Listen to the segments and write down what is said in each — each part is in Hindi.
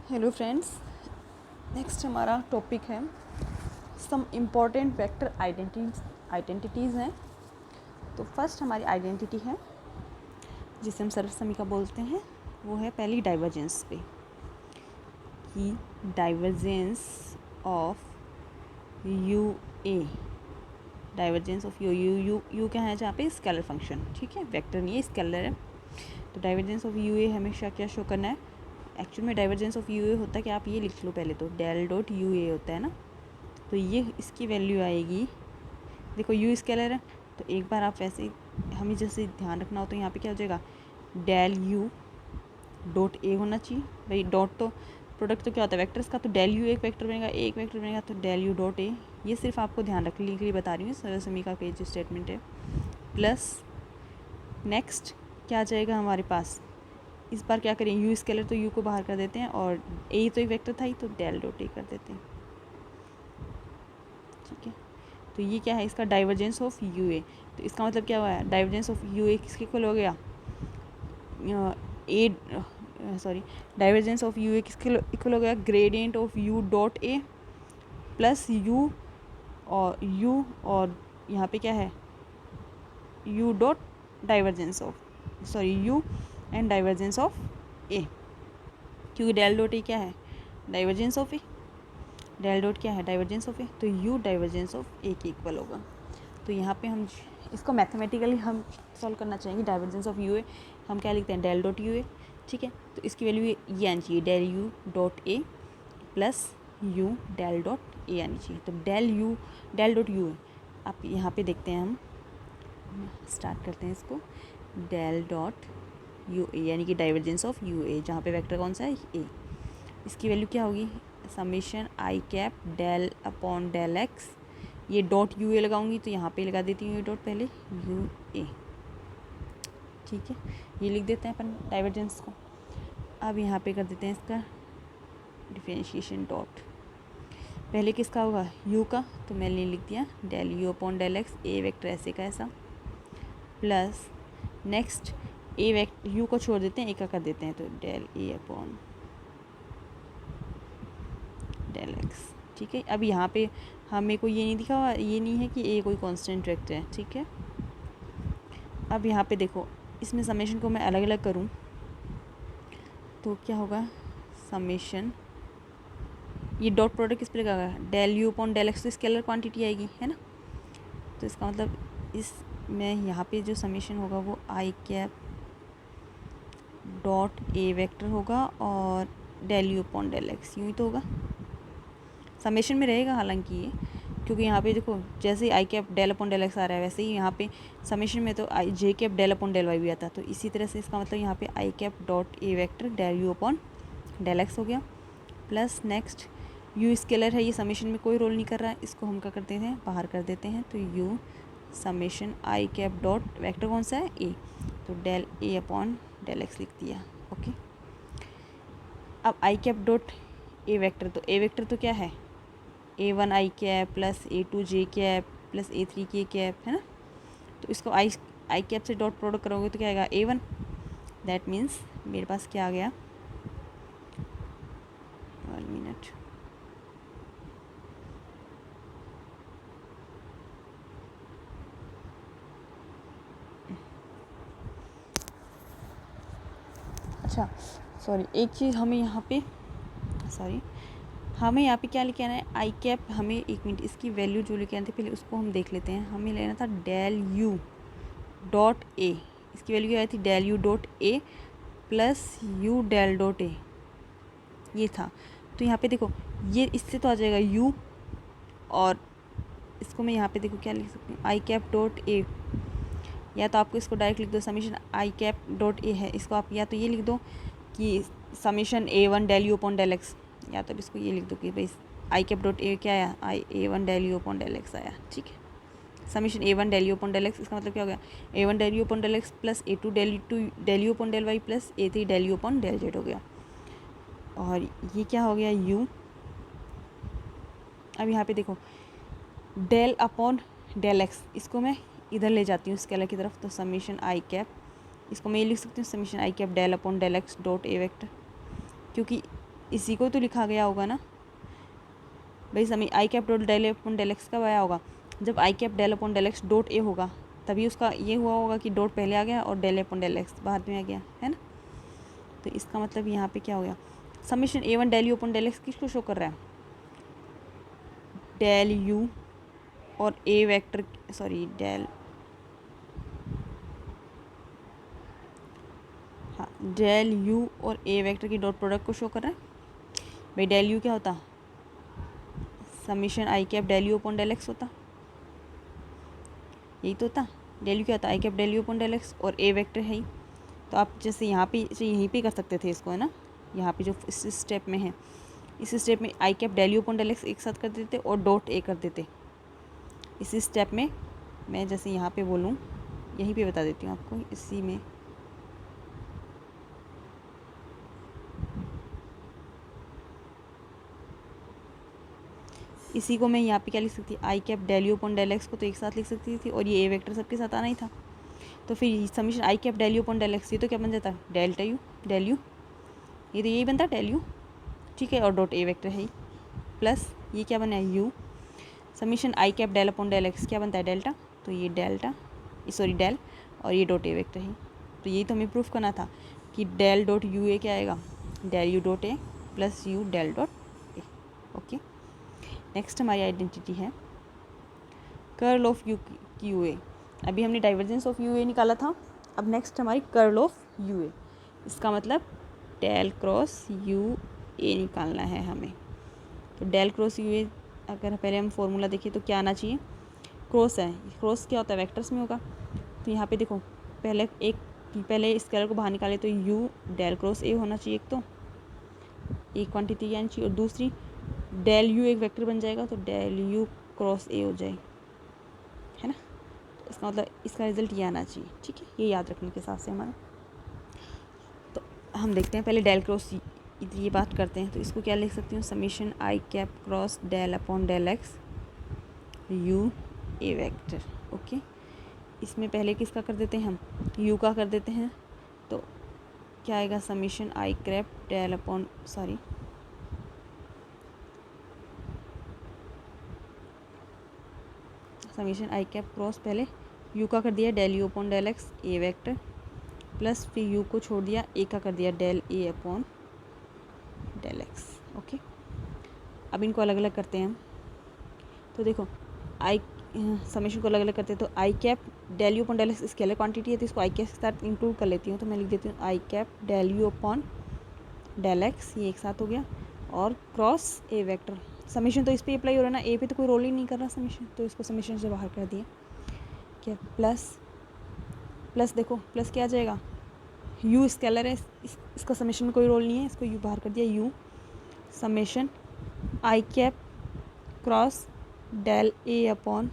हेलो फ्रेंड्स, नेक्स्ट हमारा टॉपिक है सम इम्पॉर्टेंट वेक्टर आइडेंटिटीज़ हैं। तो फर्स्ट हमारी आइडेंटिटी है जिसे हम सर्वसमीका बोलते हैं, वो है पहली डाइवर्जेंस पे कि divergence of U A, divergence of you you you you क्या है जहाँ पे स्केलर फंक्शन, ठीक है, वेक्टर नहीं है, स्केलर है। तो डाइवर्जेंस ऑफ यू ए हमेशा क्या शो करना है, एक्चुअल में डाइवर्जेंस ऑफ यू ए होता है कि आप ये लिख लो पहले, तो डेल डॉट यू ए होता है ना, तो ये इसकी वैल्यू आएगी, देखो यू स्केलर है तो एक बार आप वैसे हमें जैसे ध्यान रखना हो तो यहाँ पे क्या हो जाएगा, डेल यू डॉट ए होना चाहिए। भाई डॉट तो प्रोडक्ट तो क्या होता है वेक्टर्स का, तो डेल यू एक वेक्टर बनेगा, एक वेक्टर बनेगा, तो डेल यू डॉट ए, ये सिर्फ आपको ध्यान रखने के लिए बता रही हूँ, सर्वसमीका का जो स्टेटमेंट है। प्लस नेक्स्ट क्या आ जाएगा हमारे पास, इस बार क्या करें, यू स्केलर तो यू को बाहर कर देते हैं और ए तो एक वेक्टर था ही, तो डेल डॉट ए कर देते हैं, ठीक है। तो ये क्या है, इसका डाइवर्जेंस ऑफ यू ए, तो इसका मतलब क्या हुआ है, डाइवर्जेंस ऑफ यू ए किसके इक्वल हो गया, A sorry divergence of U A किसके इक्वल हो गया, gradient of U dot A plus U और यहाँ पे क्या है, U dot divergence of U and divergence of A, क्योंकि डेल डॉट ए क्या है, divergence of A, del dot क्या है, डाइवर्जेंस ऑफ ए, तो यू डाइवर्जेंस ऑफ ए के इक्वल होगा। तो यहाँ पे हम इसको मैथमेटिकली हम सॉल्व करना चाहेंगे, डाइवर्जेंस ऑफ यू ए हम क्या लिखते हैं, डेल डॉट यू ए, ठीक है। तो इसकी वैल्यू ये आनी चाहिए, del U dot A plus U del dot A आनी चाहिए। तो डेल डॉट यू ए, आप यहाँ पे देखते हैं, हम स्टार्ट करते हैं इसको, डेल डॉट यू ए यानी कि डाइवर्जेंस ऑफ यू ए, जहाँ पे वेक्टर कौन सा है, ए, इसकी वैल्यू क्या होगी, summation I cap del upon del x, ये डॉट यू ए लगाऊंगी तो यहाँ पे लगा देती हूँ ये डॉट पहले, यू ए, ठीक है, ये लिख देते हैं अपन डाइवर्जेंस को। अब यहाँ पे कर देते हैं इसका डिफरेंशिएशन डॉट, पहले किसका होगा, यू का, तो मैंने लिख दिया del U upon del X, A vector ऐसे का ऐसा, plus next A vector U को छोड़ देते हैं, ए का कर देते हैं, तो del A upon del x, ठीक है। अब यहाँ पे हमें को ये नहीं दिखा हुआ, ये नहीं है कि ए कोई कांस्टेंट वेक्टर है, ठीक है। अब यहाँ पे देखो, इसमें समेशन को मैं अलग अलग करूँ तो क्या होगा, समेशन ये डॉट प्रोडक्ट किस पे लगाएगा, del U upon del x, तो स्केलर क्वांटिटी आएगी, है ना। तो इसका मतलब इस में यहाँ पे जो समेशन होगा वो I cap dot A vector होगा और del U upon del X, यूँ ही तो होगा, समेशन में रहेगा हालांकि ये, क्योंकि यहाँ पे देखो जैसे I cap del upon del X आ रहा है वैसे ही यहाँ पे समेशन में तो I J cap del upon del Y भी आता है, तो इसी तरह से इसका मतलब यहाँ पे I cap dot A vector del U upon del X हो गया। प्लस नेक्स्ट यू स्केलर है, ये समेशन में कोई रोल नहीं कर रहा है, इसको हम क्या करते हैं, बाहर कर देते हैं, तो you summation I cap dot vector कौन सा है, ए, तो del A upon del x लिख दिया, ओके। अब I cap dot A vector, तो ए वेक्टर तो क्या है, A1 आई कैप प्लस A2 जे कैप प्लस A3 के कैप, है ना। तो इसको आई कैप से डॉट प्रोडक्ट करोगे तो क्या आएगा, A1, दैट मीन्स मेरे पास क्या आ गया, 1 मिनट, अच्छा सॉरी एक चीज़ हमें यहाँ पे हमें यहाँ पे क्या लेके आना है, आई कैप, हमें एक मिनट इसकी वैल्यू जो लेके आए थे पहले उसको हम देख लेते हैं, हमें लेना था डेल यू डॉट ए, इसकी वैल्यू क्या आई थी, del U dot A plus U del dot A, ये था। तो यहाँ पे देखो ये इससे तो आ जाएगा यू, और इसको मैं यहाँ पे देखो क्या लिख सकती हूँ, आई कैप डॉट ए, या तो आपको इसको डायरेक्ट लिख दो summation I cap dot A है, इसको आप या तो ये लिख दो कि summation A1 del U upon del X, या तो इसको ये लिख दो कि भाई आई कैप डॉट ए क्या आया, A1 del U upon del X आया, ठीक है। Summation A1 del U upon del X, इसका मतलब क्या हो गया, A1 del U upon del X plus A2 del U upon del Y plus A3 del U upon del Z हो गया, और ये क्या हो गया, यू। अब यहाँ पे देखो डेल अपॉन डेल एक्स, इसको मैं इधर ले जाती हूँ स्केलर की तरफ, तो समीशन आई कैप, इसको मैं ये लिख सकती हूँ summation I cap del upon del x dot A vector, क्योंकि इसी को तो लिखा गया होगा ना भाई। समय I cap dot del upon del X कब आया होगा, जब I cap del upon del x dot A होगा, तभी उसका ये हुआ होगा कि डॉट पहले आ गया और डेल अपॉन डेल एक्स बाद में आ गया, है ना। तो इसका मतलब यहाँ पे क्या हो गया, summation A1 del U upon del X किसको शो कर रहा है, डेल यू और ए वेक्टर, सॉरी डेल, हाँ डेल यू और ए वेक्टर की डॉट प्रोडक्ट को शो कर रहा है। भाई डेल यू क्या होता, summation I cap del U upon del X होता, यही तो होता। डेल यू क्या होता, I cap del U upon del X, और ए वेक्टर है ही। तो आप जैसे यहाँ पे यहीं पे कर सकते थे इसको, है ना, यहाँ पे जो इस स्टेप में है, इस स्टेप में I cap del U upon del X एक साथ कर देते और डॉट ए कर देते। इस स्टेप में मैं जैसे यहाँ पे बोलूँ, यहीं पे बता देती हूँ आपको, इसी में इसी को मैं यहाँ पे क्या लिख सकती, I cap del U upon del X को तो एक साथ लिख सकती थी, और ये ए वेक्टर सबके साथ आना ही था। तो फिर summation I cap del U upon del x, ये तो क्या बन जाता है, डेल्टा यू, डेल यू, ये तो यही बनता है डेल यू, ठीक है, और डॉट ए वेक्टर है ही, प्लस ये क्या बना है U, summation I cap del upon del X क्या बनता है डेल्टा, तो ये डेल्टा, सॉरी डेल, और ये डॉट ए वेक्टर है। तो यही तो हमें प्रूफ करना था कि डेल डॉट यू ए क्या आएगा, del U dot A plus U del dot A. Okay, next हमारी आइडेंटिटी है curl of U Q A. अभी हमने डाइवर्जेंस ऑफ यू ए निकाला था, अब नेक्स्ट हमारी कर्ल ऑफ यू ए, इसका मतलब डेल क्रॉस यू ए निकालना है हमें। तो डेल क्रॉस यू ए, अगर पहले हम फॉर्मूला देखिए तो क्या आना चाहिए, क्रॉस है, क्रॉस क्या होता है, वेक्टर्स में होगा। तो यहाँ पे देखो, पहले स्केलर को बाहर निकाले तो यू डेल क्रॉस ए होना चाहिए, एक तो एक क्वांटिटी आनी चाहिए, और दूसरी डेल यू एक वेक्टर बन जाएगा, तो डेल यू क्रॉस ए हो जाए, है ना। तो इसका मतलब इसका रिजल्ट ये आना चाहिए, ठीक है, ये याद रखने के हिसाब से हमारा। तो हम देखते हैं पहले डेल क्रॉस ये बात करते हैं, तो इसको क्या लिख सकती हूँ, summation I cap cross del upon del X U A vector. Okay, इसमें पहले किसका कर देते हैं हम, यू का कर देते हैं, तो क्या आएगा, summation I cap del upon, sorry summation I cap cross, पहले यू का कर दिया del U upon del X A vector, plus फिर यू को छोड़ दिया, ए का कर दिया del A upon del X. Okay, अब इनको अलग अलग करते हैं। तो देखो आई समीशन को अलग अलग करते हैं, तो I cap del U upon del X scalar quantity है, तो इसको आई कैप के साथ इंक्लूड कर लेती हूँ। तो मैं लिख देती हूँ I cap del U upon del x, ये एक साथ हो गया, और क्रॉस ए वेक्टर। समीशन तो इस पर अप्लाई हो रहा है ना, ए पे तो कोई रोल ही नहीं कर रहा समीशन, तो इसको समीशन से बाहर कर दिया। क्या प्लस देखो प्लस क्या आ जाएगा, यू स्केलर है, इसका समीशन में कोई रोल नहीं है, इसको यू बाहर कर दिया, U summation I cap cross del A upon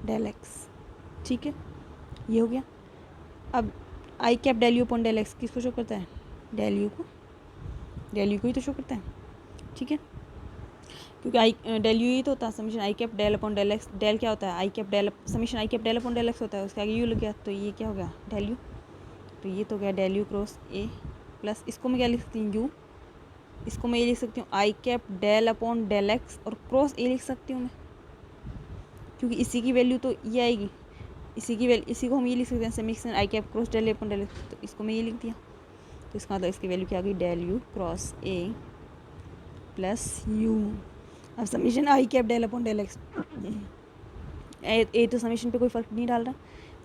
del x, ठीक है, ये हो गया। अब I cap del U upon del X किसको शो करता है, डेल यू को ही तो शो करता है, ठीक है, क्योंकि आई डेल यू ही तो होता है, summation I cap del upon del X, del क्या होता है, I cap del, summation I cap del upon del X होता है, उसके आगे यू लग गया, तो ये क्या हो गया, डेल यू। तो ये तो गया del U cross A, plus इसको मैं क्या लिख सकती हूँ, यू, इसको मैं ये लिख सकती हूँ I cap del upon del X, और क्रॉस ए लिख सकती हूँ मैं, क्योंकि इसी की वैल्यू तो ये आएगी, इसी को हम ये लिख सकते हैं, summation I cap cross del upon del x, तो इसको मैं ये लिख दिया। तो इसका मतलब इसकी वैल्यू क्या आ गई, del U cross A plus U. अब summation I cap del upon del X, A तो समीशन पे कोई फ़र्क नहीं डाल रहा,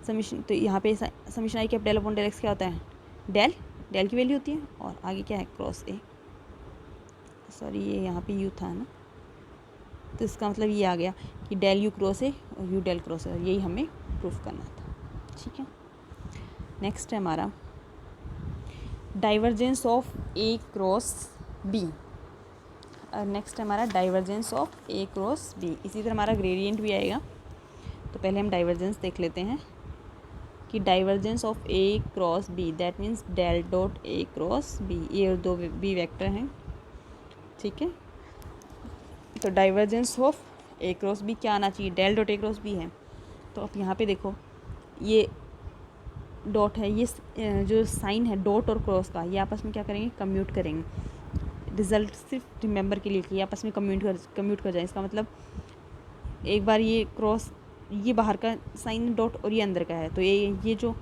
समीशन तो यहाँ पे summation I cap del upon del X क्या होता है, डेल की वैल्यू होती है, और आगे क्या है, क्रॉस ए, सॉरी ये यहाँ पे यू था ना, तो इसका मतलब ये आ गया कि डेल यू क्रॉस ए और यू डेल क्रॉस ए, यही हमें प्रूफ करना था, ठीक है। नेक्स्ट है हमारा divergence of A cross B. Next है हमारा divergence of A cross B, इसी तरह हमारा ग्रेडियंट भी आएगा। तो पहले हम डाइवर्जेंस देख लेते हैं कि divergence of A cross B, that means del dot A cross B, ये और दो बी वेक्टर हैं, ठीक है। तो divergence of A cross B क्या आना चाहिए, del dot A cross B है। तो अब यहाँ पे देखो ये डॉट है, ये जो साइन है डॉट और क्रॉस का, ये आपस में क्या करेंगे, कम्यूट करेंगे। रिज़ल्ट सिर्फ रिमेंबर के लिए कि आपस में कम्यूट कर जाए। इसका मतलब एक बार ये क्रॉस, ये बाहर का साइन डॉट और ये अंदर का है, तो ये जो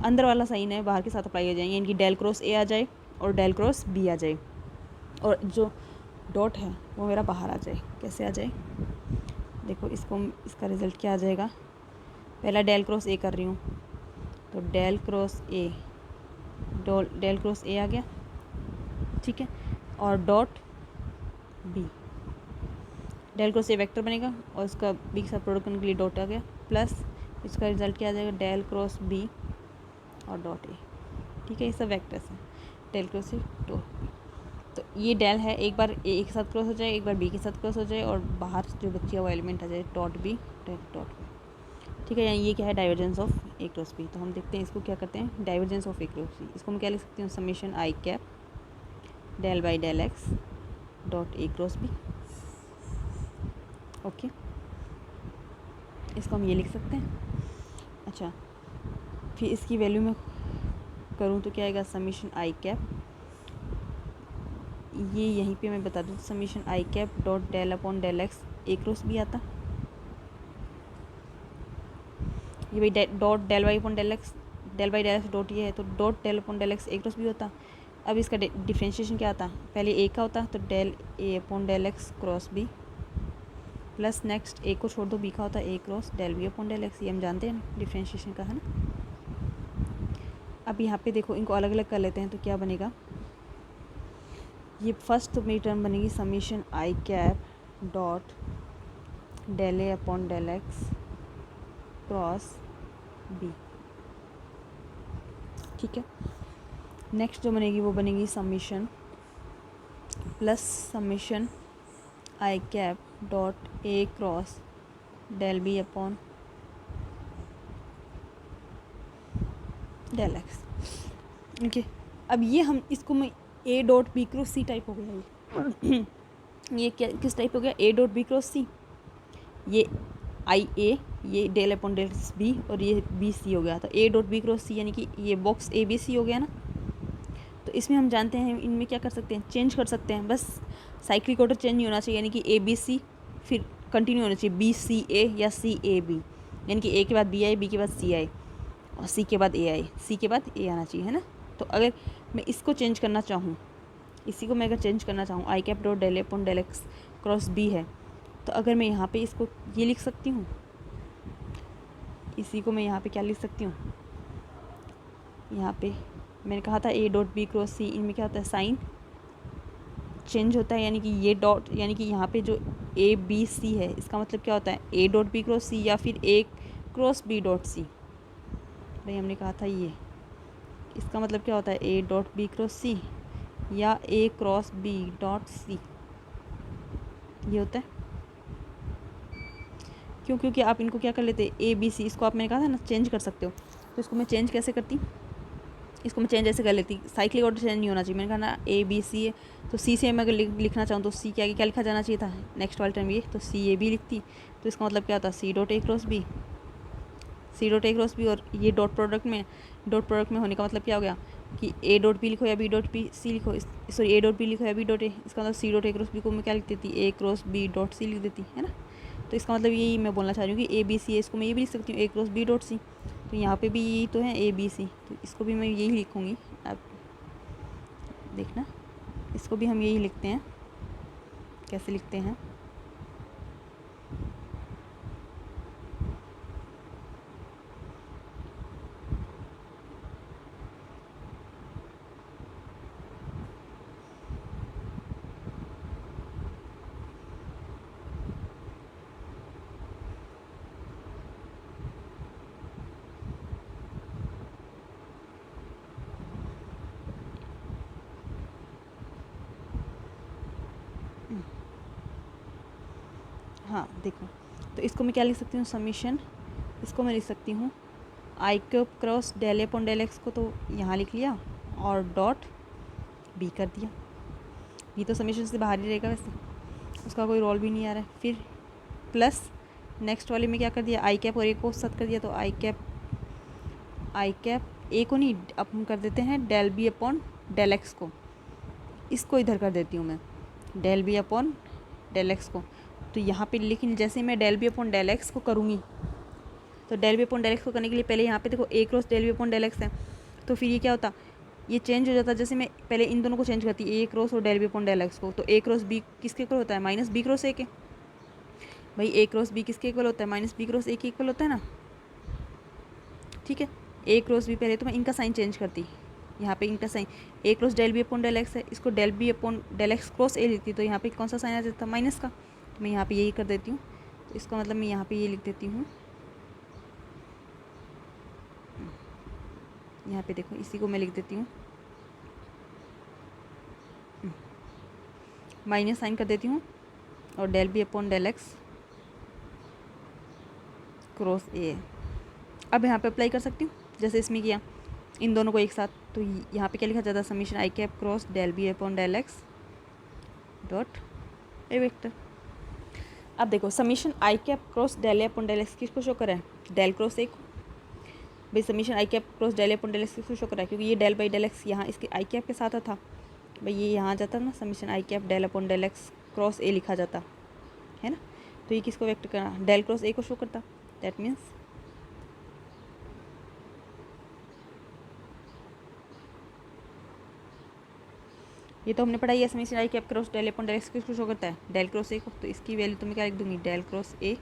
अंदर वाला साइन है बाहर के साथ अप्लाई हो जाएंगे, यानी कि डेल क्रॉस ए आ जाए और डेल क्रॉस बी आ जाए, और जो डॉट है वो मेरा बाहर आ जाए। कैसे आ जाए देखो, इसका रिज़ल्ट क्या आ जाएगा। पहला डेल क्रॉस ए कर रही हूँ, तो डेल क्रॉस ए आ गया, ठीक है, और dot B, del cross A vector बनेगा और इसका बी के साथ प्रोडक्ट करने के लिए डॉट आ गया, प्लस इसका रिजल्ट क्या आ जाएगा, डेल क्रॉस बी और डॉट ए, ठीक है, ये सब वेक्टर्स हैं, del cross A dot B. तो ये डेल है, एक बार ए के साथ क्रॉस हो जाए, एक बार बी के साथ क्रॉस हो जाए, और बाहर जो बच्ची है वो एलिमेंट आ जाए डॉट बी, डॉट बी, ठीक है। यानी ये क्या है, divergence of A cross B. तो हम देखते हैं इसको क्या करते हैं, divergence of A cross B. इसको मैं क्या लिख सकती हूँ, summation I cap del by del x dot A cross B, okay, इसको हम ये लिख सकते हैं। अच्छा, फिर इसकी वैल्यू में करूँ तो क्या आएगा, समेशन आई कैप, ये यहीं पे मैं बता दूँ, summation I cap dot del upon del X A cross B आता, ये भाई dot del Y upon del X, del by del x dot ये है, तो dot del upon del X A cross B होता। अब इसका डिफ्रेंशिएशन क्या आता, पहले ए का होता तो del A upon del x cross B, plus next A को छोड़ दो, बी का होता है A cross del B upon del x, ये हम जानते हैं डिफ्रेंशिएशन का, है ना। अब यहाँ पे देखो, इनको अलग अलग कर लेते हैं तो क्या बनेगा, ये फर्स्ट तो मेरी टर्म बनेगी summation I cap dot del A upon del x cross B, ठीक है। नेक्स्ट जो बनेगी वो बनेगी summation plus summation I cap dot A cross del B upon del X, okay. अब ये हम इसको मैं A dot B cross C type हो गया, ये क्या किस टाइप हो गया, A dot B cross C, ये आई ए, ये डेल अपॉन डेल बी, और ये बी सी हो गया। तो ए डॉट बी क्रॉस सी यानी कि ये बॉक्स ए बी सी हो गया ना। तो इसमें हम जानते हैं, इनमें क्या कर सकते हैं, चेंज कर सकते हैं, बस साइक्लिक ऑर्डर चेंज नहीं होना चाहिए, यानी कि ए बी सी फिर कंटिन्यू होना चाहिए, बी सी ए या सी ए बी, यानी कि ए के बाद बी आई, बी के बाद सी आई, और सी के बाद ए आई, सी के बाद ए आना चाहिए, है ना। तो अगर मैं इसको चेंज करना चाहूँ, इसी को मैं अगर चेंज करना चाहूँ, I cap dot del upon del x cross B है, तो अगर मैं यहाँ पे इसको ये लिख सकती हूँ, इसी को मैं यहाँ पे क्या लिख सकती हूँ, यहाँ पे मैंने कहा था ए डॉट बी क्रॉस सी, इनमें क्या होता है, साइन चेंज होता है, यानी कि ये डॉट, यानी कि यहाँ पे जो ए बी सी है, इसका मतलब क्या होता है, ए डॉट बी क्रॉस सी या फिर ए क्रॉस बी डॉट सी, भाई हमने कहा था ये, इसका मतलब क्या होता है, ए डॉट बी क्रॉस सी या ए क्रॉस बी डॉट सी, ये होता है। क्यों, क्योंकि आप इनको क्या कर लेते, ए बी सी, इसको आप, मैंने कहा था ना चेंज कर सकते हो, तो इसको मैं चेंज कैसे करती, इसको मैं चेंज ऐसे कर लेती, साइक्लिक ऑर्डर चेंज नहीं होना चाहिए, मैंने कहा ना ए बी सी है, तो सी से मैं अगर लिखना चाहूँ तो सी के आगे क्या लिखा जाना चाहिए था, नेक्स्ट वाले टर्म ये, तो सी ए बी लिखती, तो इसका मतलब क्या होता, C dot A cross B, C dot A cross B, और ये डॉट प्रोडक्ट में होने का मतलब क्या हो गया कि ए डॉट बी लिखो या बी डॉट बी सी लिखो, सॉरी ए डॉट बी लिखो या बी डॉट ए, इसका मतलब C dot A cross B को मैं क्या लिख देती, A cross B dot C लिख देती, है ना। तो इसका मतलब यही मैं बोलना चाह रही हूँ कि ए बी सी है, इसको मैं ये भी लिख सकती हूँ ए क्रॉस बी डॉट सी, तो यहाँ पे भी यही तो है ए बी सी, तो इसको भी मैं यही लिखूँगी। आप देखना, इसको भी हम यही लिखते हैं, कैसे लिखते हैं, हाँ देखो, तो इसको मैं क्या लिख सकती हूँ, समीशन, इसको मैं लिख सकती हूँ I cube cross del upon del X को तो यहाँ लिख लिया, और डॉट बी कर दिया, ये तो समीशन से बाहर ही रहेगा, वैसे उसका कोई रोल भी नहीं आ रहा है। फिर प्लस नेक्स्ट वाले में क्या कर दिया, आई कैप और ए को साथ कर दिया, तो आई कैप ए को नहीं, अब हम कर देते हैं del B upon del X को, इसको इधर कर देती हूँ मैं, del B upon del X को। तो यहाँ पे लेकिन जैसे मैं del B upon del X को करूँगी, तो del B upon del X को करने के लिए पहले यहाँ पे देखो A cross del B upon del x है, तो फिर ये क्या होता, ये चेंज हो जाता। जैसे मैं पहले इन दोनों को चेंज करती ए क्रॉस और del B upon del X को, तो ए क्रॉस बी किसके इक्वल होता है, माइनस बी क्रॉस ए के। भाई ए क्रॉस बी किसके इक्वल होता है, माइनस बी क्रॉस ए के इक्वल होता है ना। ठीक है, ए क्रॉस बी, पहले तो मैं इनका साइन चेंज करती, यहाँ पे इनका sign A cross del B upon del x है, इसको del B upon del x cross A लिखती, तो यहाँ पे कौन सा साइन आ जाता है, माइनस का। तो मैं यहाँ पे यही कर देती हूँ, तो इसका मतलब मैं यहाँ पे ये लिख देती हूँ, यहाँ पे देखो इसी को मैं लिख देती हूँ, माइनस साइन कर देती हूँ और del B upon del x cross A. अब यहाँ पे अप्लाई कर सकती हूँ जैसे इसमें किया इन दोनों को एक साथ, तो यहाँ पे क्या लिखा जाता है, summation I cap cross del B upon del x dot A vector. अब देखो summation I cap cross del A upon del X किसको शो करा है, डेल क्रॉस ए को। भाई summation I cap cross del A upon del X किसको शो करा है, क्योंकि ये डेल बाई डेल एक्स यहाँ इसके आई कैप के साथ था। भाई ये यहाँ आ जाता ना, summation I cap del upon del x cross A लिखा जाता है ना। तो ये किसको वेक्टर करना, डेल क्रॉस ए को शो करता। दैट मीन्स ये तो हमने पढ़ाई है, summation I cap cross del upon del X किसको शो करता है, डेल क्रॉस ए को। तो इसकी वैल्यू तो मैं क्या लिख दूंगी, डेल क्रॉस ए,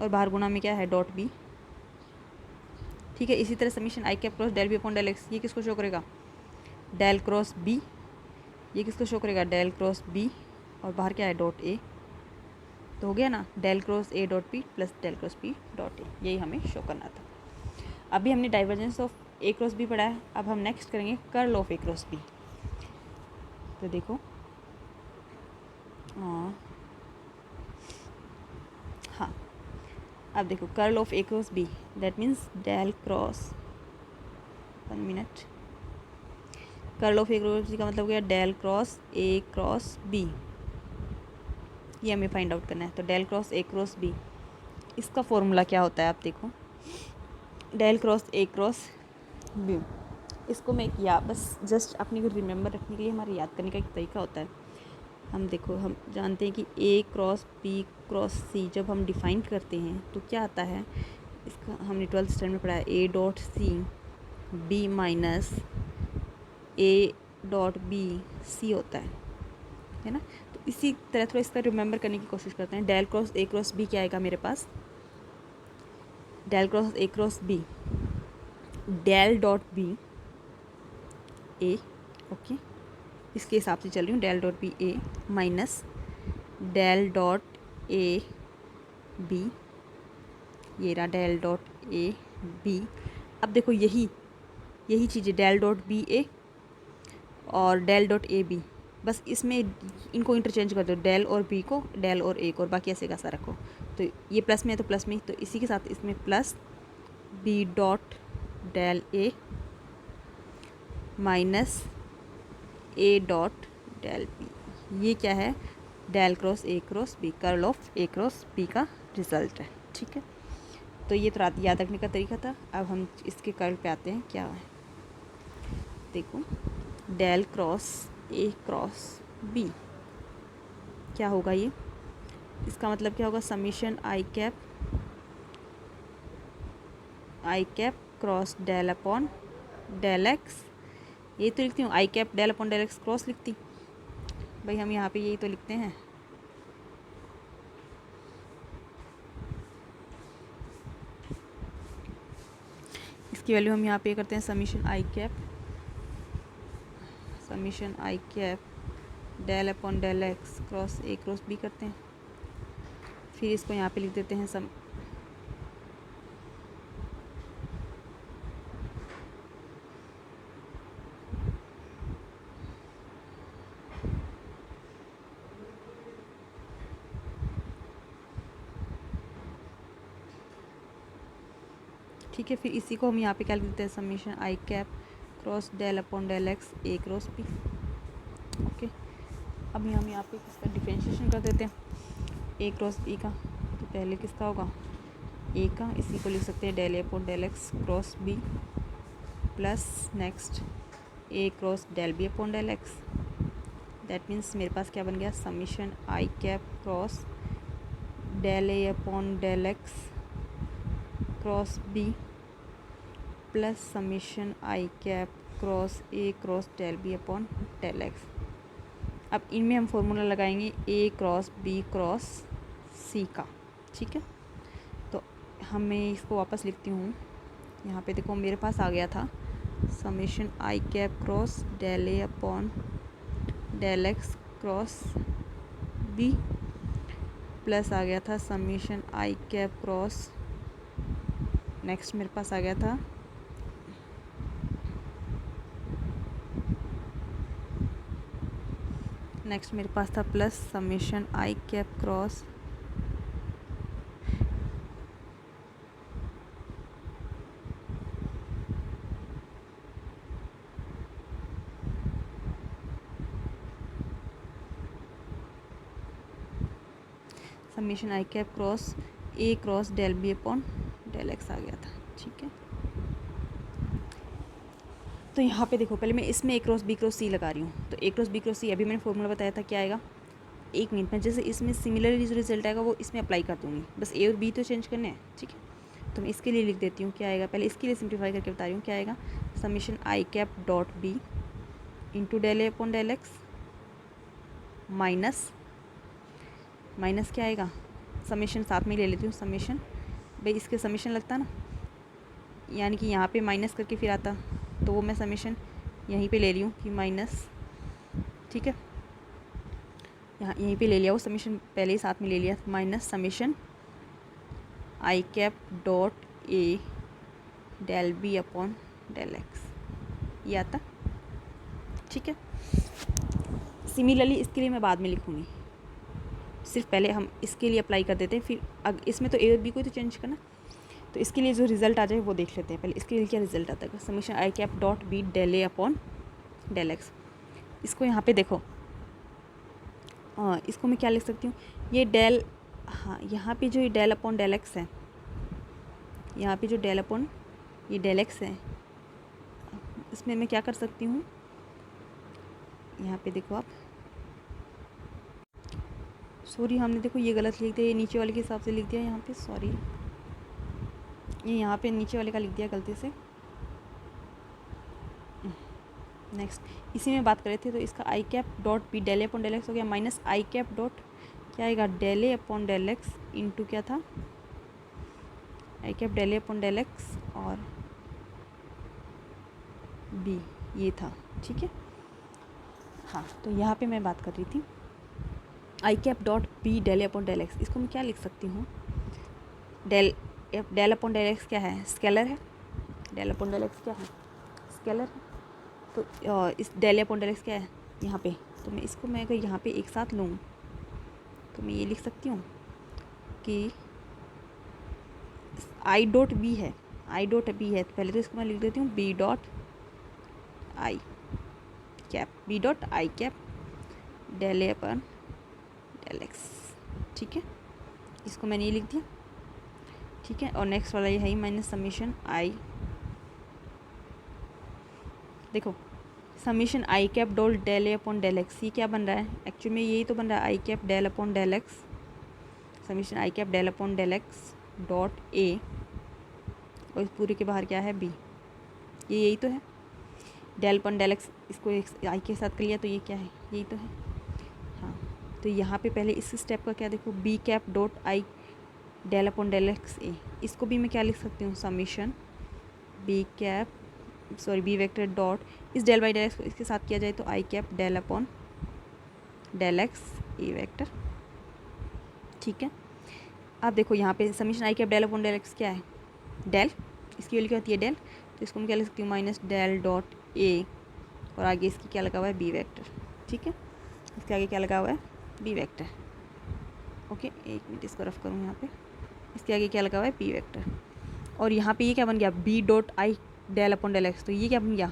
और बाहर गुना में क्या है, डॉट बी। ठीक है, इसी तरह summation I cap cross del B upon del x, ये किसको शो करेगा, डेल क्रॉस बी। ये किसको शो करेगा, डेल क्रॉस बी, और बाहर क्या है, डॉट ए। तो हो गया ना, del cross A dot B plus del cross B dot A, यही हमें शो करना था। अभी हमने divergence of A cross B पढ़ा है, अब हम नेक्स्ट करेंगे curl of A cross B. तो देखो हाँ, अब देखो curl of A cross B, that means del cross, 1 minute, curl of A cross B का मतलब क्या, del cross A cross B, ये हमें फाइंड आउट करना है। तो del cross A cross B, इसका फॉर्मूला क्या होता है, आप देखो, del cross A cross B, इसको मैं किया बस जस्ट अपने को रिमेंबर रखने के लिए, हमारे याद करने का एक तरीका होता है। हम देखो, हम जानते हैं कि ए क्रॉस बी क्रॉस सी जब हम डिफ़ाइन करते हैं तो क्या आता है, इसका हमने 12th स्टैंडर्ड में पढ़ा है, A dot C B minus A dot B C होता है ना। तो इसी तरह थोड़ा इसका रिमेंबर करने की कोशिश करते हैं। Del cross A cross B क्या आएगा मेरे पास, del cross A cross B, del dot B A, okay, इसके हिसाब से चल रही हूँ, del dot B A minus del dot A B, ये रहा डेल डॉट ए बी। अब देखो यही चीज़ें, डेल डॉट बी ए और डेल डॉट ए बी, बस इसमें इनको इंटरचेंज कर दो, डेल और बी को, डेल और ए को, और बाकी ऐसे का सा रखो। तो ये प्लस में है तो प्लस में, तो इसी के साथ इसमें plus B dot del A minus A dot del B, ये क्या है, del cross A cross B, curl of A cross B का रिजल्ट है। ठीक है, तो ये तो याद रखने का तरीका था। अब हम इसके कर्ल पे आते हैं, क्या है, देखो, del cross A cross B क्या होगा, ये इसका मतलब क्या होगा, summation I cap cross del upon del x, ये तो लिखती हूँ, I cap del upon del x cross लिखती, भाई हम यहाँ पे यही तो लिखते हैं। इसकी वैल्यू हम यहाँ पे करते हैं, summation I cap del upon del x cross A cross B करते हैं, फिर इसको यहाँ पे लिख देते हैं ठीक है, फिर इसी को हम यहाँ पे क्या लिख देते हैं, summation I cap cross del upon del X A cross B. Okay, अब हम यहाँ पे इसका डिफरेंशिएशन कर देते हैं, ए क्रॉस बी का। तो पहले किसका होगा, ए का, इसी को लिख सकते हैं del A upon del x cross B plus next A cross del B upon del x that means मेरे पास क्या बन गया, summation I cap cross del A upon del x cross B plus summation I cap cross A cross del B upon del x. अब इनमें हम फॉर्मूला लगाएंगे A cross B cross C का, ठीक है। तो मैं इसको वापस लिखती हूँ। यहाँ पे देखो मेरे पास आ गया था summation I cap cross del A upon del x cross B plus आ गया था summation I cap cross, next मेरे पास आ गया था plus summation I cap cross summation I cap cross A cross del B upon del X आ गया था, ठीक है। तो यहाँ पे देखो पहले मैं इसमें ए क्रॉस बी क्रॉस सी लगा रही हूँ। तो ए क्रॉस बी क्रॉस सी अभी मैंने फॉर्मूला बताया था, क्या आएगा, एक मिनट में जैसे इसमें सिमिलरली जो रिजल्ट आएगा वो इसमें अप्लाई कर दूँगी, बस ए और बी तो चेंज करने हैं, ठीक है। तो मैं इसके लिए लिख देती हूँ क्या आएगा, पहले इसके लिए सिंप्लीफाई करके बता रही हूँ क्या आएगा, summation I cap dot B into del A upon del X minus क्या आएगा, समीशन साथ में ले लेती हूँ, समीशन भाई इसके समीशन लगता ना, यानी कि यहाँ पे माइनस करके फिर आता, तो वो मैं समीशन यहीं पे ले रही हूँ कि माइनस, ठीक है, यहाँ यहीं पे ले लिया, वो समीशन पहले ही साथ में ले लिया, minus summation I cap dot A del B upon del x, ये आता, ठीक है। सिमिलरली इसके लिए मैं बाद में लिखूँगी, सिर्फ पहले हम इसके लिए अप्लाई कर देते हैं, फिर इसमें तो ए और बी को तो चेंज करना, तो इसके लिए जो रिज़ल्ट आ जाए वो देख लेते हैं। पहले इसके लिए क्या रिज़ल्ट आता है, summation I cap dot B del A upon del x. इसको यहाँ पे देखो, इसको मैं क्या लिख सकती हूँ, ये डेल, हाँ यहाँ पे जो ये डेल अपॉन डेल एक्स है, यहाँ पे जो डेल अपॉन ये डेल एक्स है, इसमें मैं क्या कर सकती हूँ, यहाँ पे देखो आप, सॉरी हमने देखो ये गलत लिख दिया, ये नीचे वाले के हिसाब से लिख दिया यहाँ पे, सॉरी ये यहाँ पे नीचे वाले का लिख दिया गलती से। नेक्स्ट इसी में बात कर रहे थे, तो इसका आई cap dot B del A upon del X हो गया, माइनस आई कैप डॉट क्या आएगा, del A upon del x into क्या था, आई cap del A upon del X और बी, ये था, ठीक है। हाँ तो यहाँ पे मैं बात कर रही थी आई cap dot B del A upon del x, इसको मैं क्या लिख सकती हूँ, डेल अपॉन डेल एक्स क्या है, स्केलर है, डेल अपॉन डेल एक्स क्या है, स्केलर है। तो इस डेल अपॉन डेल एक्स क्या है यहाँ पे, तो मैं इसको मैं अगर यहाँ पे एक साथ लूँ तो मैं ये लिख सकती हूँ कि आई डॉट बी है, आई डॉट बी है, तो पहले तो इसको मैं लिख देती हूँ B dot I cap, B dot I cap del A upon del x, ठीक है, इसको मैंने ये लिख दिया, ठीक है। और नेक्स्ट वाला ये है ही माइनस समीशन आई, देखो summation I cap dot del A upon del x, ये क्या बन रहा है, एक्चुअली में यही तो बन रहा है I cap del upon del X, summation I cap del upon del x dot A, और इस पूरे के बाहर क्या है बी, ये यही तो है, डेल अपॉन डेल एक्स, इसको एक आई के साथ कर लिया तो ये क्या है, यही तो है। हाँ तो यहाँ पे पहले इस स्टेप का क्या देखो, B cap dot I del upon del X A, इसको भी मैं क्या लिख सकती हूँ, summation B cap sorry B vector dot इस डेल बाई डेल एक्स को इसके साथ किया जाए तो I cap del upon del X A vector, ठीक है। अब देखो यहाँ पे summation I cap del upon del X क्या है, डेल, इसकी वैल्यू क्या होती है डेल, तो इसको मैं क्या लिख सकती हूँ, माइनस डेल डॉट ए, और आगे इसकी क्या लगा हुआ है बी वेक्टर, ठीक है, इसके आगे क्या लगा हुआ है बी वेक्टर, ओके एक मिनट इसको रफ करूँ यहाँ पे, इसके आगे क्या लगा हुआ है बी वेक्टर, और यहाँ पे ये क्या बन गया B dot I del upon del x, तो ये क्या बन गया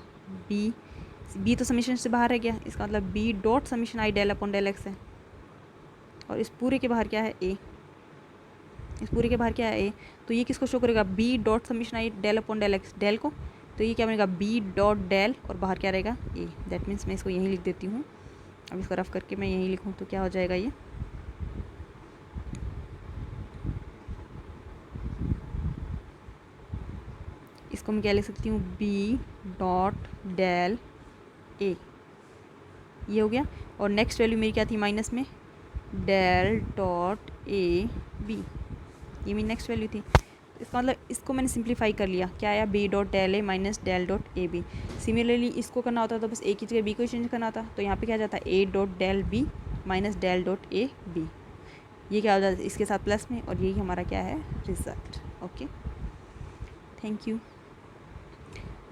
बी तो समीशन से बाहर रह गया, इसका मतलब B dot summation I del upon del x है, और इस पूरे के बाहर क्या है ए, इस पूरे के बाहर क्या है ए, तो ये किसको शो करेगा B dot summation I del upon del X, del को, तो ये क्या बनेगा बी डॉट डेल और बाहर क्या रहेगा ए, दैट मीन्स मैं इसको यहीं लिख देती हूँ अब इसको रफ करके मैं यहीं लिखूँ तो क्या हो जाएगा ये, इसको मैं क्या लिख सकती हूँ, बी डॉट डेल ए, ये हो गया। और नेक्स्ट वैल्यू मेरी क्या थी माइनस में, डेल डॉट ए बी, ये मेरी नेक्स्ट वैल्यू थी। इसका मतलब इसको मैंने सिंप्लीफाई कर लिया, क्या आया, B dot del A minus del dot A B. Similarly इसको करना होता तो बस ए की जगह बी को चेंज करना होता, तो यहाँ पे क्या जाता है, A dot del B minus del dot A B, ये क्या हो जाता है इसके साथ प्लस में, और यही हमारा क्या है, result. Okay, thank you.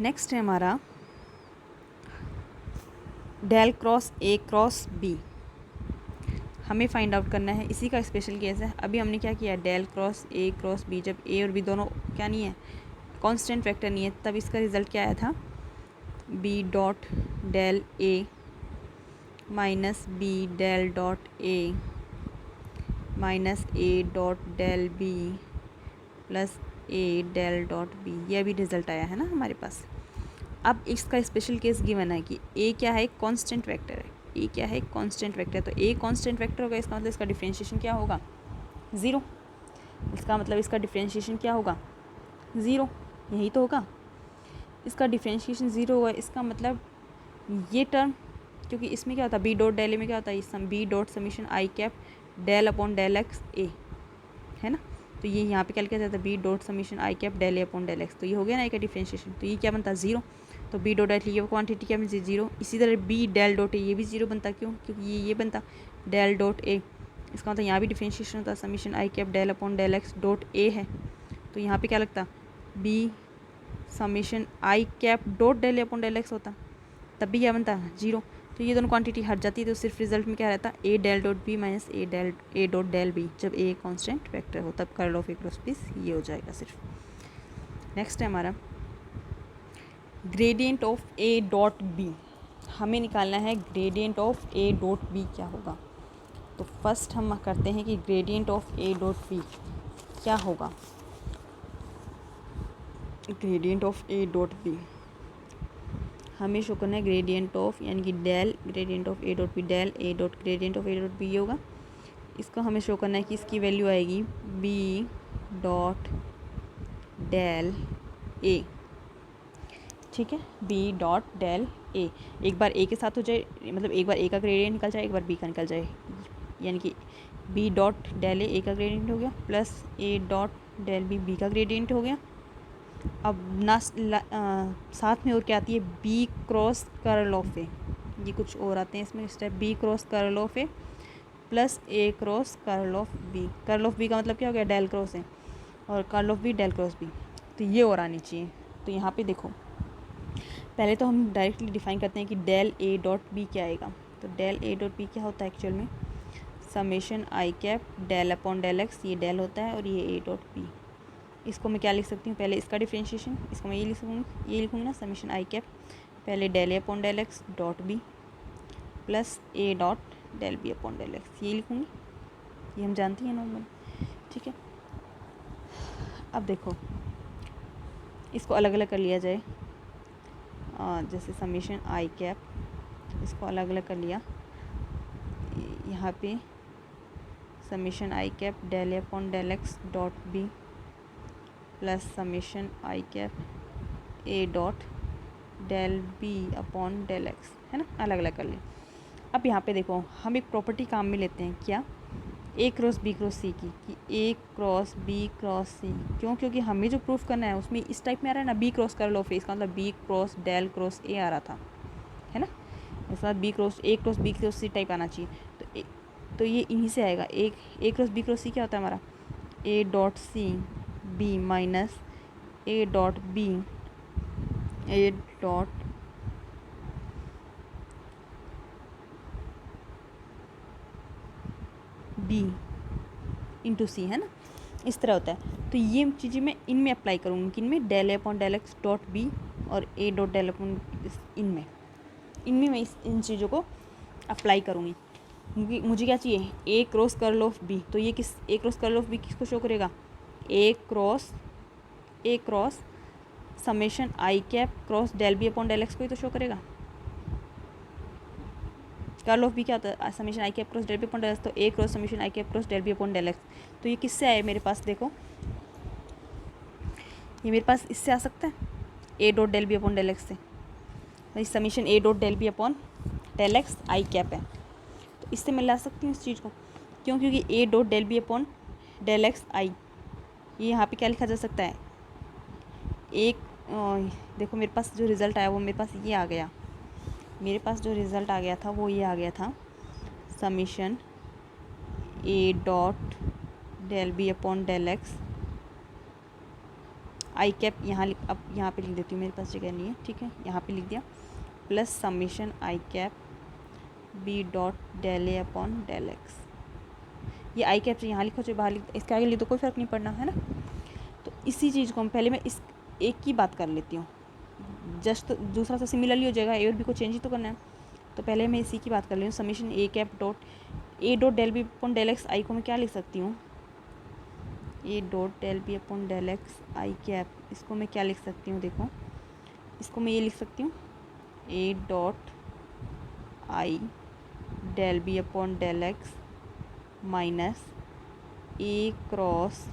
Next है हमारा del cross A cross B, हमें फाइंड आउट करना है, इसी का स्पेशल केस है। अभी हमने क्या किया, del cross A cross B, जब ए और बी दोनों क्या नहीं है, कांस्टेंट वेक्टर नहीं है, तब इसका रिजल्ट क्या आया था, B dot del A minus B del dot A minus A dot del B plus A del dot B, ये भी रिजल्ट आया है ना हमारे पास। अब इसका स्पेशल केस गिवन है कि ए क्या है, कांस्टेंट वेक्टर है, ए क्या है, कांस्टेंट वेक्टर, तो ए कांस्टेंट वेक्टर होगा, इसका मतलब इसका डिफरेंशिएशन क्या होगा, ज़ीरो। इसका मतलब इसका डिफरेंशिएशन क्या होगा, ज़ीरो, यही तो होगा, इसका डिफरेंशिएशन ज़ीरो हुआ, इसका मतलब ये टर्म, क्योंकि इसमें क्या होता है, बी डॉट डेल ए में क्या होता है, sum B dot summation I cap del upon del X A, है ना, तो ये यहाँ पे क्या लिखा जाता है, B dot summation I cap del A upon del x, तो ये हो गया ना ए का डिफरेंशिएशन, तो ये क्या बनता है, ज़ीरो। तो बी डॉट डेल ये क्वांटिटी क्या बनती है, ज़ीरो। इसी तरह बी डेल डॉट ए ये भी ज़ीरो बनता, क्यों, क्योंकि ये बनता डेल डॉट ए, इसका मतलब यहाँ भी डिफरेंशिएशन होता है, summation I cap del upon del x dot A है, तो यहाँ पे क्या लगता, B summation I cap dot del upon del X होता, तब भी क्या बनता, जीरो। तो ये दोनों क्वांटिटी हट जाती है, तो सिर्फ रिजल्ट में क्या रहता, A del dot B minus A dot del B, जब ए कांस्टेंट वेक्टर हो तब curl of A cross B ये हो जाएगा सिर्फ। नेक्स्ट है हमारा gradient of A dot B, हमें निकालना है gradient of A dot B क्या होगा। तो फर्स्ट हम करते हैं कि gradient of A dot B क्या होगा, gradient of A dot B हमें शो करना है ग्रेडियंट ऑफ, यानी कि del gradient of A dot B, del A dot gradient of A dot B होगा। इसको हमें शो करना है कि इसकी वैल्यू आएगी बी डॉट डेल ए, ठीक है, बी डॉट डेल ए, एक बार ए के साथ हो जाए, मतलब एक बार ए का ग्रेडियंट निकल जाए, एक बार बी का निकल जाए, यानी कि बी डॉट डेल ए का ग्रेडियंट हो गया, plus A dot del B का ग्रेडियंट हो गया। अब ना साथ में और क्या आती है, B cross curl of A, ये कुछ और आते हैं इसमें step, B cross curl of A plus A cross curl of B, curl of B का मतलब क्या हो गया, डेल क्रॉस है, और curl of B del cross B, तो ये और आनी चाहिए। तो यहाँ पे देखो, पहले तो हम डायरेक्टली डिफाइन करते हैं कि डेल ए डॉट बी क्या आएगा। तो डेल ए डॉट बी क्या होता है एक्चुअल में, summation I cap del upon del x, ये डेल होता है और ये ए डॉट बी। इसको मैं क्या लिख सकती हूँ, पहले इसका डिफरेंशिएशन, इसको मैं ये लिखूँगी ना, समेशन आई कैप पहले del A upon del x dot B plus A dot del B upon del x, ये लिखूँगी, ये हम जानती हैं नॉर्मल, ठीक है। अब देखो इसको अलग अलग कर लिया जाए, जैसे समेशन आई कैप, इसको अलग अलग कर लिया, यहाँ पे summation I cap del A upon del x dot B plus summation I cap A dot del B upon del x, है ना, अलग अलग कर लिया। अब यहाँ पे देखो हम एक प्रॉपर्टी काम में लेते हैं, क्या, ए क्रॉस बी क्रॉस सी की, कि ए क्रॉस बी क्रॉस सी, क्यों, क्योंकि हमें जो प्रूफ करना है उसमें इस टाइप में आ रहा है ना, B cross curl of A, इसका मतलब B cross del cross A आ रहा था, है ना, इसके बाद B cross A cross B cross C type आना चाहिए, तो ये इन्हीं से आएगा। एक A cross B cross C क्या होता है हमारा, A dot C B minus A dot B A dot B into C, है ना, इस तरह होता है। तो ये चीज़ें मैं इनमें अप्लाई करूँगी, किन में, del A upon del x dot B और ए डॉट डेल अपॉन इनमें मैं इन चीज़ों को अप्लाई करूँगी, क्योंकि मुझे क्या चाहिए, A cross curl of B, तो ये किस, A cross curl of B किसको शो करेगा, A cross summation I cap cross del B upon del X को ही तो शो करेगा, कर्ल ऑफ बी क्या होता है, summation I cap cross del B upon del x, तो A cross summation I cap cross del B upon del x. तो ये किससे आए मेरे पास, देखो ये मेरे पास इससे आ सकता है, A dot del B upon del x से, भाई summation A dot del B upon del x I cap है, तो इससे मैं ला सकती हूँ इस चीज़ को। क्यों? क्योंकि A dot del B upon del x I, ये यहाँ पे क्या लिखा जा सकता है, एक देखो मेरे पास जो रिज़ल्ट आया वो मेरे पास ये आ गया, मेरे पास जो रिज़ल्ट आ गया था वो ये आ गया था, summation A dot del B upon del x I cap, यहाँ अब यहाँ पे लिख देती हूँ, मेरे पास जगह नहीं है, ठीक है, यहाँ पे लिख दिया, plus summation I cap B dot del A upon del x. ये आई कैप से यहाँ लिखो चाहे बाहर लिख, इसके आगे लिख दो, कोई फ़र्क नहीं पड़ना है ना। तो इसी चीज़ को हम पहले मैं इस एक की बात कर लेती हूँ, जस्ट तो दूसरा तो सिमिलरली हो जाएगा, ए और बी को चेंज ही तो करना है, तो पहले मैं इसी की बात कर रही हूँ, summation A cap dot A dot del B upon del x I को मैं क्या लिख सकती हूँ, A dot del B upon del x I cap, इसको मैं क्या लिख सकती हूँ, देखो इसको मैं ये लिख सकती हूँ, A dot I del B upon del X minus A cross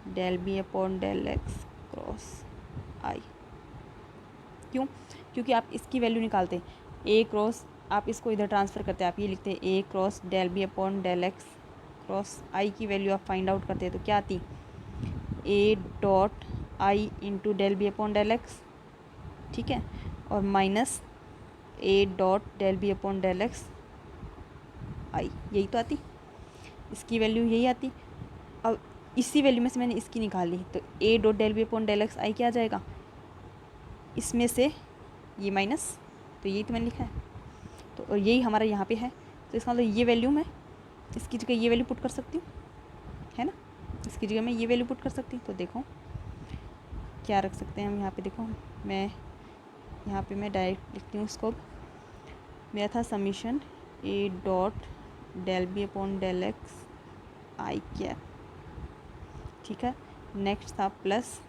del B upon del x cross I. क्यों? क्योंकि आप इसकी वैल्यू निकालते हैं, ए क्रॉस आप इसको इधर ट्रांसफ़र करते हैं, आप ये लिखते हैं A cross del B upon del x cross I की वैल्यू आप फाइंड आउट करते हैं, तो क्या आती, A dot I into del B upon del x, ठीक है, और minus A dot del B upon del x I, यही तो आती, इसकी वैल्यू यही आती। अब इसी वैल्यू में से मैंने इसकी निकाल ली, तो A dot del B upon del x I क्या आ जाएगा, इसमें से ये माइनस, तो यही तो मैंने लिखा है, तो और यही हमारा यहाँ पे है, तो इसका मतलब ये वैल्यू मैं इसकी जगह ये वैल्यू पुट कर सकती हूँ, है ना, इसकी जगह मैं ये वैल्यू पुट कर सकती हूँ। तो देखो क्या रख सकते हैं हम यहाँ पे, देखो मैं यहाँ पे मैं डायरेक्ट लिखती हूँ इसको, मेरा था summation A dot del B upon del x I cap, ठीक है, नेक्स्ट था plus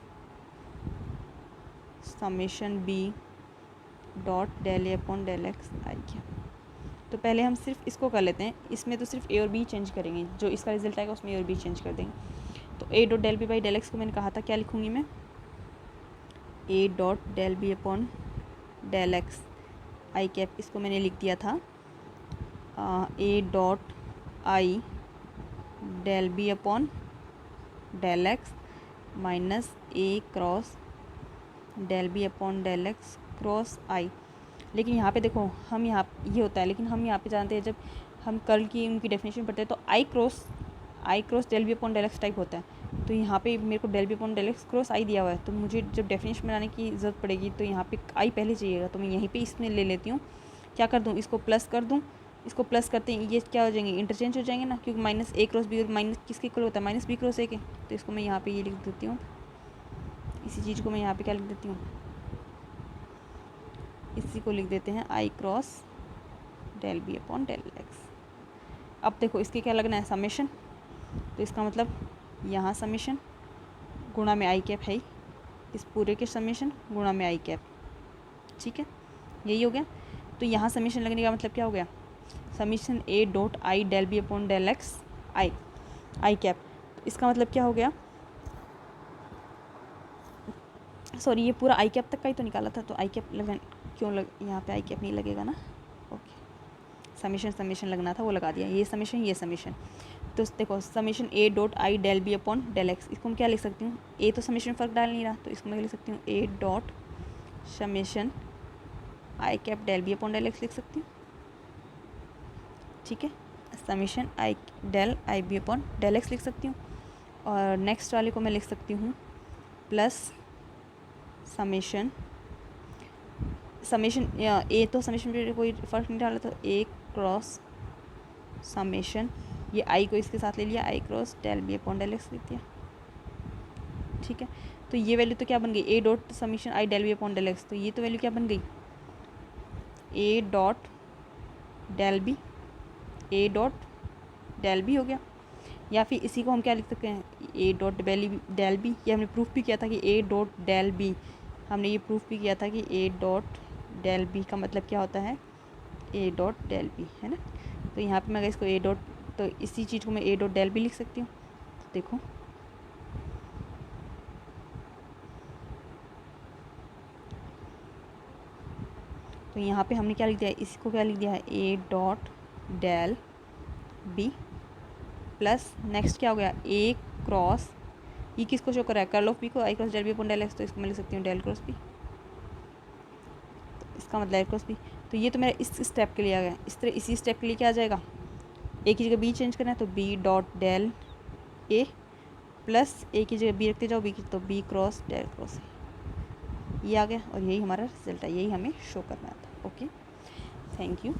summation B dot del A upon del x I cap. तो पहले हम सिर्फ इसको कर लेते हैं, इसमें तो सिर्फ ए और बी चेंज करेंगे, जो इसका रिजल्ट आएगा उसमें ए और बी चेंज कर देंगे। तो A dot del B by del X को मैंने कहा था क्या लिखूँगी मैं, A dot del B upon del x I cap, इसको मैंने लिख दिया था A dot I del B upon del X minus A cross del B upon del x cross I. लेकिन यहाँ पे देखो हम यहाँ ये होता है, लेकिन हम यहाँ पे जानते हैं जब हम कर्ल की उनकी डेफिनेशन पढ़ते हैं तो I cross del B upon del X type होता है, तो यहाँ पे मेरे को del B upon del x cross I दिया हुआ है, तो मुझे जब डेफिनेशन बनाने की ज़रूरत पड़ेगी तो यहाँ पे आई पहले चाहिएगा, तो मैं यहीं पे इसमें ले लेती हूँ, क्या कर दूँ, इसको प्लस कर दूँ, इसको प्लस करते हैं ये क्या हो जाएंगे, इंटरचेंज हो जाएंगे ना, क्योंकि माइनस ए क्रॉस बी और माइनस किसके इक्वल होता है, माइनस बी क्रॉस ए के, तो इसको मैं यहाँ पे ये लिख देती हूँ, इसी चीज़ को मैं यहाँ पे क्या लिख देती हूँ, इसी को लिख देते हैं I cross del B upon del x. अब देखो इसके क्या लगना है, समेशन, तो इसका मतलब यहाँ समेशन गुणा में आई कैप है ही, इस पूरे के समेशन गुणा में आई कैप, ठीक है, यही हो गया। तो यहाँ समेशन लगने का मतलब क्या हो गया, summation A dot I del B upon del x I cap, तो इसका मतलब क्या हो गया, सॉरी ये पूरा आई कैप तक का ही तो निकाला था, तो आई कैप क्यों यहाँ पे आई कैप नहीं लगेगा ना, ओके, समेशन लगना था वो लगा दिया, ये समेशन। तो देखो summation A dot I del B upon del x, इसको मैं क्या लिख सकती हूँ, ए तो समेशन फ़र्क डाल नहीं रहा, तो इसको मैं लिख सकती हूँ A dot summation I cap del B upon del x लिख सकती हूँ, ठीक है, summation I del I B upon del x लिख सकती हूँ, और नेक्स्ट वाले को मैं लिख सकती हूँ प्लस समेशन ए तो समेशन पे कोई फ़र्क नहीं डाला, तो ए क्रॉस समेशन ये आई को इसके साथ ले लिया, I cross del B upon del x लिख दिया, ठीक है। तो ये वैल्यू तो क्या बन गई, A dot summation I del B upon del x, तो ये तो वैल्यू क्या बन गई, ए डॉट डेल बी हो गया। या फिर इसी को हम क्या लिख सकते हैं, ए डॉट डेल बी, ये हमने प्रूफ भी किया था कि ए डॉट डेल बी हमने ये प्रूफ भी किया था कि ए डॉट डेल बी का मतलब क्या होता है, ए डॉट डेल बी, है ना। तो यहाँ पे मैं अगर इसको ए डॉट, तो इसी चीज़ को मैं ए डॉट डेल बी लिख सकती हूँ। तो देखो तो यहाँ पे हमने क्या लिख दिया है, इसको क्या लिख दिया है, A dot del B plus next क्या हो गया, ए क्रॉस, ये किसको शो कर रहा है, कर्ल ऑफ बी को, I cross del B upon del x, तो इसको मैं लिख सकती हूँ डेल क्रॉस बी, तो इसका मतलब ए क्रॉस बी। तो ये तो मेरा इस स्टेप के लिए आ गया। इस तरह इसी स्टेप के लिए क्या आ जाएगा, ए की जगह बी चेंज करना है तो B dot del A plus A की जगह बी रखते जाओ, बी की तो B cross del cross A, ये आ गया। और यही हमारा रिजल्ट है, यही हमें शो करना था। Okay, thank you.